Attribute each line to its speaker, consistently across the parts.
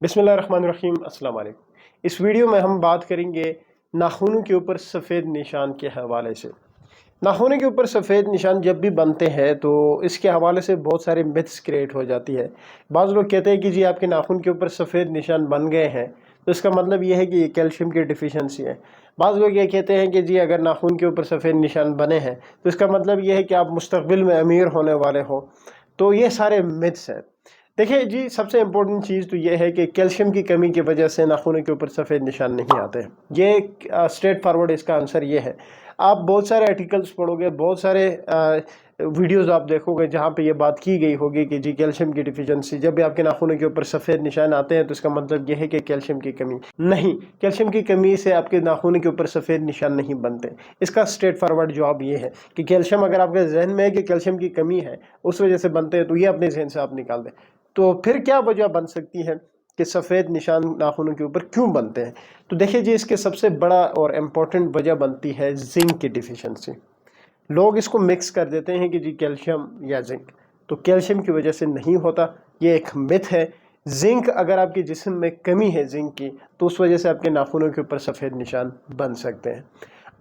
Speaker 1: बिस्मिल्लाहिर्रहमानिर्रहीम। अस्सलाम वालेकुम। इस वीडियो में हम बात करेंगे नाखूनों के ऊपर सफ़ेद निशान के हवाले से। नाखूनों के ऊपर सफ़ेद निशान जब भी बनते हैं तो इसके हवाले से बहुत सारे मिथ्स क्रिएट हो जाती है। बाज़ लोग कहते हैं कि जी आपके नाखून के ऊपर सफ़ेद निशान बन गए हैं तो इसका मतलब ये है कि ये कैल्शियम की डिफिशियंसी है। बाज़ लोग ये कहते हैं कि जी अगर नाखून के ऊपर सफ़ेद निशान बने हैं तो इसका मतलब ये है कि आप मुस्तक़बिल में अमीर होने वाले हो। तो ये सारे मिथ्स हैं। देखिए जी, सबसे इम्पोर्टेंट चीज़ तो ये है कि कैल्शियम की कमी की वजह से नाखूनों के ऊपर सफ़ेद निशान नहीं आते हैं। ये स्ट्रेट फॉरवर्ड इसका आंसर ये है। आप बहुत सारे आर्टिकल्स पढ़ोगे, बहुत सारे वीडियोज़ आप देखोगे जहाँ पे ये बात की गई होगी कि जी कैल्शियम की डिफिशियंसी, जब भी आपके नाखूनों के ऊपर सफ़ेद निशान आते हैं तो इसका मतलब ये है कि कैल्शियम की कमी नहीं। कैल्शियम की कमी से आपके नाखूनों के ऊपर सफ़ेद निशान नहीं बनते। इसका स्ट्रेट फॉरवर्ड जवाब ये है कि कैल्शियम, अगर आपके जहन में है कि कैल्शियम की कमी है उस वजह से बनते हैं, तो ये अपने जहन से आप निकाल दें। तो फिर क्या वजह बन सकती है कि सफ़ेद निशान नाखूनों के ऊपर क्यों बनते हैं? तो देखिए जी, इसके सबसे बड़ा और इम्पोर्टेंट वजह बनती है जिंक की डिफिशियंसी। लोग इसको मिक्स कर देते हैं कि जी कैल्शियम या जिंक, तो कैल्शियम की वजह से नहीं होता, ये एक मिथ है। जिंक, अगर आपके जिस्म में कमी है जिंक की, तो उस वजह से आपके नाखूनों के ऊपर सफ़ेद निशान बन सकते हैं।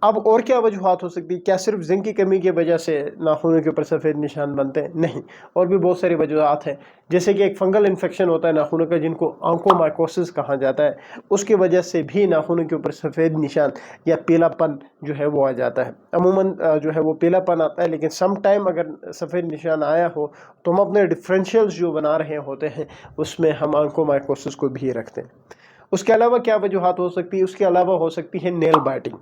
Speaker 1: अब और क्या वजूहात हो सकती है? क्या सिर्फ जिंक की कमी की वजह से नाखूनों के ऊपर सफ़ेद निशान बनते हैं? नहीं, और भी बहुत सारी वजूहात हैं। जैसे कि एक फंगल इन्फेक्शन होता है नाखूनों का, जिनको ऑन्कोमाइकोसिस कहा जाता है, उसकी वजह से भी नाखूनों के ऊपर सफ़ेद निशान या पीलापन जो है वो आ जाता है। अमूमन जो है वो पीलापन आता है, लेकिन सम टाइम अगर सफ़ेद निशान आया हो तो हम अपने डिफरेंशियल्स जो बना रहे होते हैं उसमें हम ऑन्कोमाइकोसिस को भी रखते हैं। उसके अलावा क्या वजूहात हो सकती है? उसके अलावा हो सकती है नेल बाइटिंग,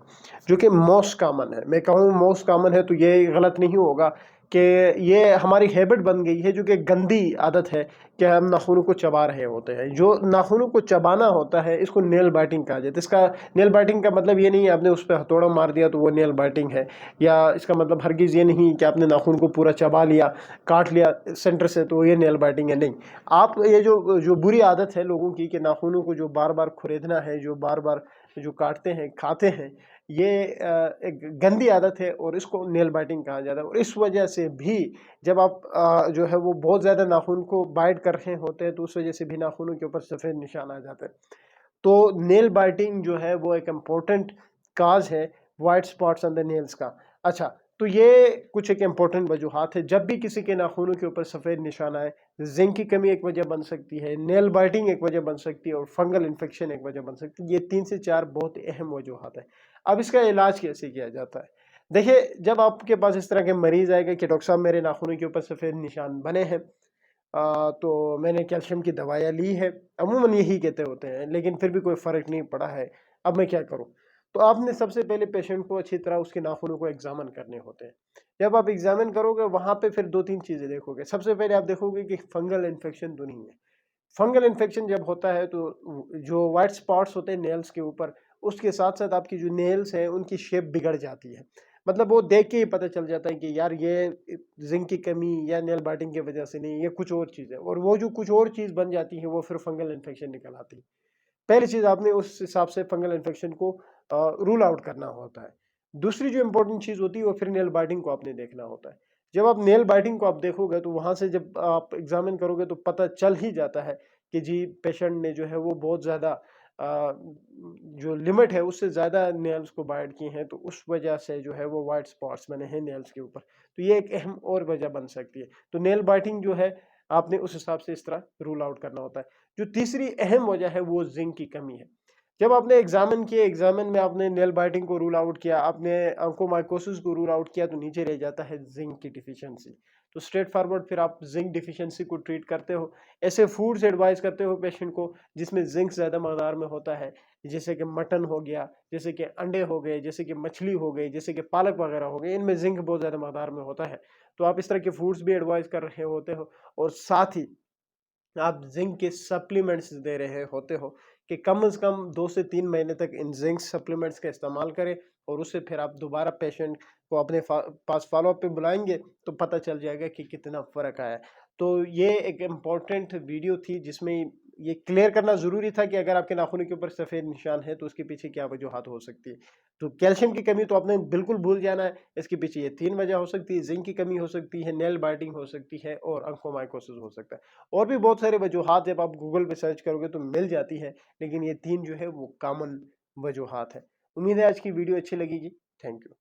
Speaker 1: जो कि मोस्ट कॉमन है। मैं कहूँ मोस्ट कॉमन है तो ये गलत नहीं होगा कि ये हमारी हैबिट बन गई है, जो कि गंदी आदत है कि हम नाखूनों को चबा रहे होते हैं। जो नाखूनों को चबाना होता है इसको नेल बाइटिंग कहा जाता है। इसका नेल बाइटिंग का मतलब ये नहीं है आपने उस पर हथौड़ा मार दिया तो वो नेल बाइटिंग है, या इसका मतलब हरगिज़ ये नहीं कि आपने नाखून को पूरा चबा लिया, काट लिया सेंटर से, तो ये नेल बाइटिंग है। नहीं, आप ये जो जो बुरी आदत है लोगों की कि नाखूनों को जो बार बार खुरेदना है, जो बार बार जो काटते हैं खाते हैं, ये एक गंदी आदत है और इसको नेल बाइटिंग कहा जाता है। और इस वजह से भी जब आप जो है वो बहुत ज़्यादा नाखून को बाइट कर रहे होते हैं तो उस वजह से भी नाखूनों के ऊपर सफ़ेद निशान आ जाते हैं। तो नेल बाइटिंग जो है वो एक इम्पोर्टेंट काज है white spots on the nails का। अच्छा, तो ये कुछ एक इम्पोर्टेंट वजूहात है जब भी किसी के नाखूनों के ऊपर सफ़ेद निशान आए। जिंक की कमी एक वजह बन सकती है, नेल बाइटिंग एक वजह बन सकती है, और फंगल इन्फेक्शन एक वजह बन सकती है। ये 3 से 4 बहुत अहम वजूहात है। अब इसका इलाज कैसे किया जाता है? देखिए, जब आपके पास इस तरह के मरीज़ आएगा कि डॉक्टर साहब मेरे नाखूनों के ऊपर सफ़ेद निशान बने हैं, तो मैंने कैल्शियम की दवाइयाँ ली है, अमूमन यही कहते होते हैं, लेकिन फिर भी कोई फ़र्क नहीं पड़ा है, अब मैं क्या करूँ? तो आपने सबसे पहले पेशेंट को अच्छी तरह उसके नाखूनों को एग्जामिन करने होते हैं। जब आप एग्जामिन करोगे वहाँ पे फिर 2-3 चीज़ें देखोगे। सबसे पहले आप देखोगे कि फंगल इन्फेक्शन तो नहीं है। फंगल इन्फेक्शन जब होता है तो जो वाइट स्पॉट्स होते हैं नेल्स के ऊपर, उसके साथ साथ आपकी जो नेल्स हैं उनकी शेप बिगड़ जाती है। मतलब वो देख के ही पता चल जाता है कि यार ये जिंक की कमी या नेल बाइटिंग की वजह से नहीं, ये कुछ और चीज़ है, और वो जो कुछ और चीज़ बन जाती है वो फिर फंगल इन्फेक्शन निकल आती है। पहली चीज़ आपने उस हिसाब से फंगल इन्फेक्शन को रूल आउट करना होता है। दूसरी जो इंपॉर्टेंट चीज़ होती है वो फिर नेल बाइटिंग को आपने देखना होता है। जब आप नेल बाइटिंग को आप देखोगे तो वहाँ से जब आप एग्जामिन करोगे तो पता चल ही जाता है कि जी पेशेंट ने जो है वो बहुत ज़्यादा जो लिमिट है उससे ज़्यादा नेल्स को बाइट किए हैं, तो उस वजह से जो है वो वाइट स्पॉट्स बने हैं नेल्स के ऊपर। तो ये एक अहम और वजह बन सकती है। तो नेल बाइटिंग जो है आपने उस हिसाब से इस तरह रूल आउट करना होता है। जो तीसरी अहम वजह है वो जिंक की कमी है। जब आपने एग्जामिन किए, एग्जामिन में आपने नेल बाइटिंग को रूल आउट किया, आपने ऑन्कोमाइकोसिस को रूल आउट किया, तो नीचे रह जाता है जिंक की डिफिशियंसी। तो स्ट्रेट फॉरवर्ड फिर आप जिंक डिफिशियंसी को ट्रीट करते हो। ऐसे फूड्स एडवाइस करते हो पेशेंट को जिसमें जिंक ज़्यादा मकदार में होता है, जैसे कि मटन हो गया, जैसे कि अंडे हो गए, जैसे कि मछली हो गई, जैसे कि पालक वगैरह हो गए, इनमें जिंक बहुत ज़्यादा मकदार में होता है। तो आप इस तरह के फूड्स भी एडवाइस कर रहे होते हो, और साथ ही आप जिंक के सप्लीमेंट्स दे रहे होते हो कि कम से कम 2 से 3 महीने तक इन जिंक सप्लीमेंट्स का इस्तेमाल करें, और उससे फिर आप दोबारा पेशेंट को अपने पास फॉलोअप पे बुलाएंगे तो पता चल जाएगा कि कितना फ़र्क आया। तो ये एक इम्पॉर्टेंट वीडियो थी जिसमें یہ کلیئر کرنا ضروری تھا کہ اگر آپ کے ناخنوں کے اوپر سفید نشان ہے تو اس کے پیچھے کیا وجوہات ہو سکتی ہے۔ تو کیلشیم کی کمی تو آپ نے بالکل بھول جانا ہے، اس کے پیچھے یہ 3 وجہ ہو سکتی ہے، زنک کی کمی ہو سکتی ہے، نیل بائٹنگ ہو سکتی ہے، اور انکومائکوسس ہو سکتا ہے۔ اور بھی بہت سارے وجوہات جب آپ گوگل پہ سرچ کرو گے تو مل جاتی ہے، لیکن یہ 3 جو ہے وہ کامن وجوہات ہیں۔ امید ہے آج کی ویڈیو اچھی لگے گی۔ Thank you.